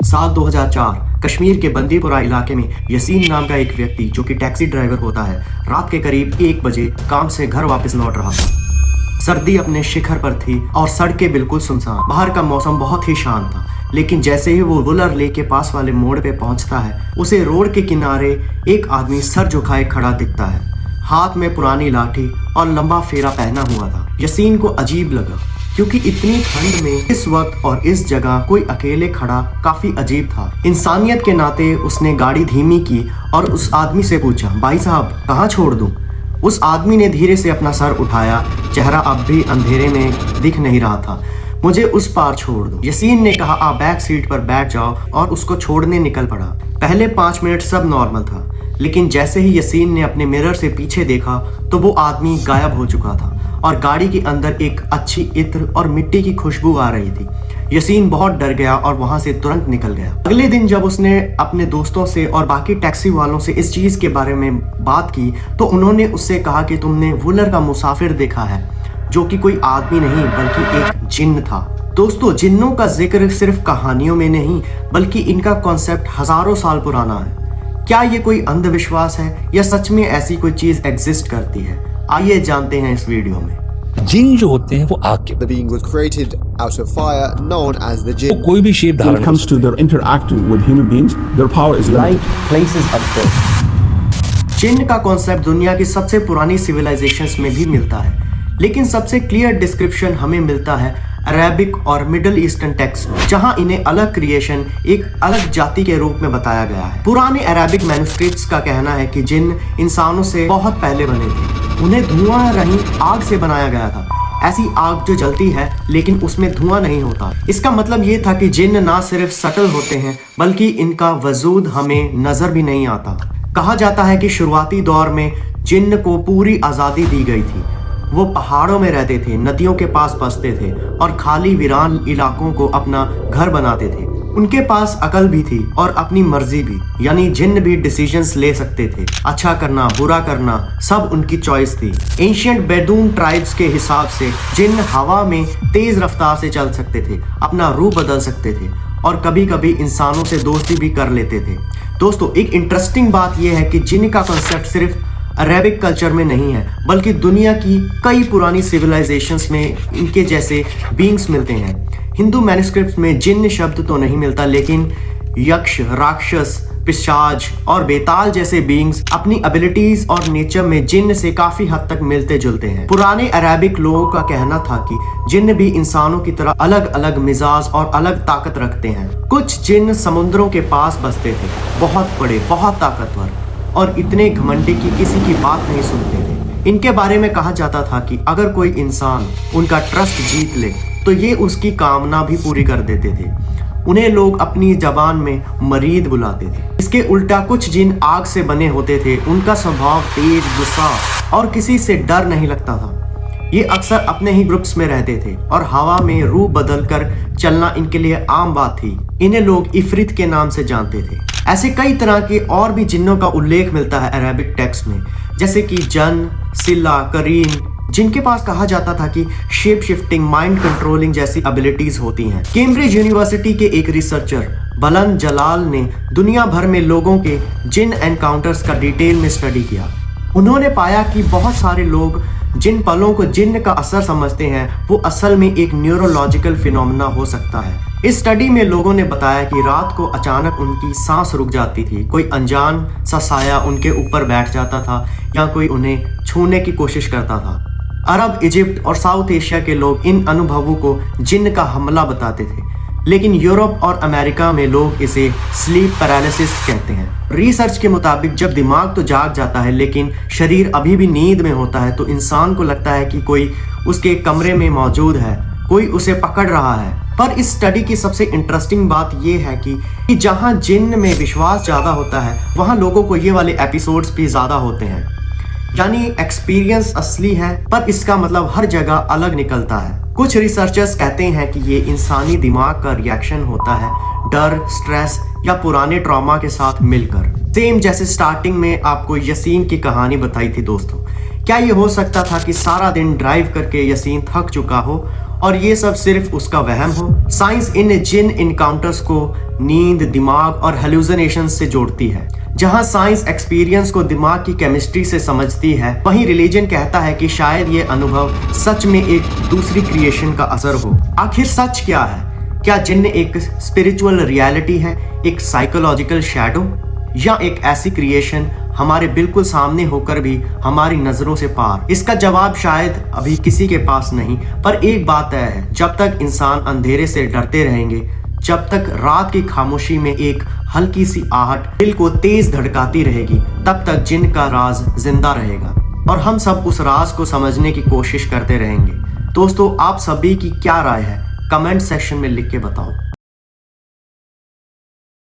साल 2004 कश्मीर के बंदीपुरा इलाके में यसीन नाम का एक व्यक्ति जो कि टैक्सी ड्राइवर होता है, रात के करीब 1 बजे काम से घर वापस लौट रहा था। सर्दी अपने शिखर पर थी और सड़कें बिल्कुल सुनसान। बाहर का मौसम बहुत ही शांत था, लेकिन जैसे ही वो वुलर लेक के पास वाले मोड़ पे पहुंचता है, उसे रोड के किनारे एक आदमी सर झुकाए खड़ा दिखता है। हाथ में पुरानी लाठी और लंबा फेरा पहना हुआ था। यसीन को अजीब लगा, क्योंकि इतनी ठंड में इस वक्त और इस जगह कोई अकेले खड़ा काफी अजीब था। इंसानियत के नाते उसने गाड़ी धीमी की और उस आदमी से पूछा, भाई साहब कहाँ छोड़ दूं? उस आदमी ने धीरे से अपना सर उठाया, चेहरा अब भी अंधेरे में दिख नहीं रहा था। मुझे उस पार छोड़ दो। यसीन ने कहा, आप बैक सीट पर बैठ जाओ, और उसको छोड़ने निकल पड़ा। पहले 5 मिनट सब नॉर्मल था, लेकिन जैसे ही यसीन ने अपने मिरर से पीछे देखा तो वो आदमी गायब हो चुका था और गाड़ी के अंदर एक अच्छी इत्र और मिट्टी की खुशबू आ रही थी। यसीन बहुत डर गया और वहां से तुरंत निकल गया। अगले दिन जब उसने अपने दोस्तों से और बाकी टैक्सी वालों से इस चीज के बारे में बात की तो उन्होंने उससे कहा कि तुमने वुलर का मुसाफिर देखा है, जो कि कोई आदमी नहीं बल्कि एक जिन्न था। दोस्तों, जिन्नों का जिक्र सिर्फ कहानियों में नहीं बल्कि इनका कॉन्सेप्ट हजारों साल पुराना है। क्या ये कोई अंधविश्वास है या सच में ऐसी कोई चीज एग्जिस्ट करती है? आइए जानते हैं इस वीडियो में। जिन जो होते हैं वो आग के, The being was created out of fire, known as the वो jinn. कोई भी शेप When धारण it कर comes to सकते their interacting with human beings, their power is limited. light places up there. जिन्न का कॉन्सेप्ट दुनिया की सबसे पुरानी सिविलाइजेशंस में भी मिलता है, लेकिन सबसे क्लियर डिस्क्रिप्शन हमें मिलता है अरेबिक और मिडल ईस्टर्न टेक्स्ट में, जहां इन्हें अलग क्रिएशन, एक अलग जाति के रूप में बताया गया है। पुराने अरेबिक मैन्युस्क्रिप्ट्स का कहना है कि जिन्न इंसानों से बहुत पहले बने थे। उन्हें धुआं रहित आग से बनाया गया था, ऐसी आग जो जलती है लेकिन उसमें धुआं नहीं होता। इसका मतलब ये था कि जिन्न ना सिर्फ सटल होते हैं बल्कि इनका वजूद हमें नजर भी नहीं आता। कहा जाता है कि शुरुआती दौर में जिन्न को पूरी आज़ादी दी गई थी। वो पहाड़ों में रहते थे, नदियों के पास बसते थे और खाली वीरान इलाकों को अपना घर बनाते थे। उनके पास अकल भी थी और अपनी मर्जी भी, यानी जिन्न भी डिसीजंस ले सकते थे। अच्छा करना, बुरा करना, सब उनकी चॉइस थी। एंशिएंट बेदून ट्राइब्स के हिसाब से जिन्न हवा में तेज रफ्तार से चल सकते थे, अपना रूप बदल सकते थे और कभी कभी इंसानों से दोस्ती भी कर लेते थे। दोस्तों, एक इंटरेस्टिंग बात यह है कि जिन्न का कॉन्सेप्ट सिर्फ अरेबिक कल्चर में नहीं है बल्कि दुनिया की कई पुरानी सिविलाइजेशंस में इनके जैसे बीइंग्स मिलते हैं। हिंदू मैन्युस्क्रिप्ट्स में जिन्न शब्द तो नहीं मिलता, लेकिन यक्ष, राक्षस, पिशाच और बेताल जैसे बीइंग्स अपनी एबिलिटीज और नेचर में जिन्न से काफी हद तक मिलते जुलते हैं। पुराने अरेबिक लोगों का कहना था कि जिन्न भी इंसानों की तरह अलग अलग मिजाज और अलग ताकत रखते हैं। कुछ जिन्न समुद्रों के पास बसते थे, बहुत बड़े, बहुत ताकतवर और इतने घमंडी कि किसी की बात नहीं सुनते थे। इनके बारे में कहा जाता था कि अगर कोई इंसान उनका ट्रस्ट जीत ले तो ये उसकी कामना भी पूरी कर देते थे। उन्हें लोग अपनी जबान में मरीद बुलाते थे। इसके उल्टा कुछ जिन्न आग से बने होते थे। उनका स्वभाव तेज, गुस्सा और किसी से डर नहीं लगता था। ये अक्सर अपने ही ग्रुप्स में रहते थे और हवा में रूप बदल कर चलना इनके लिए आम बात थी। इन्हें लोग इफरित के नाम से जानते थे। ऐसे कई तरह के और भी जिन्नों का उल्लेख मिलता है अरेबिक टेक्स्ट में, जैसे कि जन, सिल्ला, करीन, जिनके पास कहा जाता था कि शेप शिफ्टिंग, माइंड कंट्रोलिंग जैसी एबिलिटीज होती हैं। कैम्ब्रिज यूनिवर्सिटी के एक रिसर्चर बुलंद जलाल ने दुनिया भर में लोगों के जिन्न एनकाउंटर्स का डिटेल में स्टडी किया। उन्होंने पाया कि बहुत सारे लोग जिन पलों को जिन्न का असर समझते हैं वो असल में एक न्यूरोलॉजिकल फिनोमेना हो सकता है। इस स्टडी में लोगों ने बताया कि रात को अचानक उनकी सांस रुक जाती थी, कोई अनजान सा साया उनके ऊपर बैठ जाता था या कोई उन्हें छूने की कोशिश करता था। अरब, इजिप्ट और साउथ एशिया के लोग इन अनुभवों को जिन्न का हमला बताते थे, लेकिन यूरोप और अमेरिका में लोग इसे स्लीप पैरालिसिस कहते हैं। रिसर्च के मुताबिक जब दिमाग तो जाग जाता है लेकिन शरीर अभी भी नींद में होता है तो इंसान को लगता है कि कोई उसके कमरे में मौजूद है, कोई उसे पकड़ रहा है। पर इस स्टडी की सबसे इंटरेस्टिंग बात यह है कि जहां जिन्न में विश्वास ज़्यादा होता है वहां लोगों को ये वाले एपिसोड्स भी ज़्यादा होते हैं। यानी एक्सपीरियंस असली है पर इसका मतलब हर जगह अलग निकलता है। कुछ रिसर्चर्स कहते हैं कि ये इंसानी दिमाग का रिएक्शन होता है डर, स्ट्रेस या पुराने ट्रॉमा के साथ मिलकर। सेम जैसे स्टार्टिंग में आपको यसीन की कहानी बताई थी दोस्तों। क्या ये हो सकता था कि सारा दिन ड्राइव करके यसीन थक चुका हो और ये सब सिर्फ उसका वहम हो। साइंस इन जिन इनकाउंटर्स को नींद, दिमाग और हेलुसिनेशन से जोड़ती है। जहां साइंस एक्सपीरियंस को दिमाग की केमिस्ट्री से समझती है, वहीं रिलीजन कहता है कि शायद ये अनुभव सच में एक दूसरी क्रिएशन का असर हो। आखिर सच क्या है? क्या जिन्न एक स्पिरिचुअल रियलिटी है, एक साइकोलॉजिकल शैडो, या एक ऐसी क्रिएशन हमारे बिल्कुल सामने होकर भी हमारी नजरों से पार? इसका जवाब शायद अभी किसी के पास नहीं, पर एक बात तय है, जब तक इंसान अंधेरे से डरते रहेंगे, जब तक रात की खामोशी में एक हल्की सी आहट दिल को तेज धड़काती रहेगी, तब तक जिन्न का राज जिंदा रहेगा और हम सब उस राज को समझने की कोशिश करते रहेंगे। दोस्तों, आप सभी की क्या राय है? कमेंट सेक्शन में लिख के बताओ।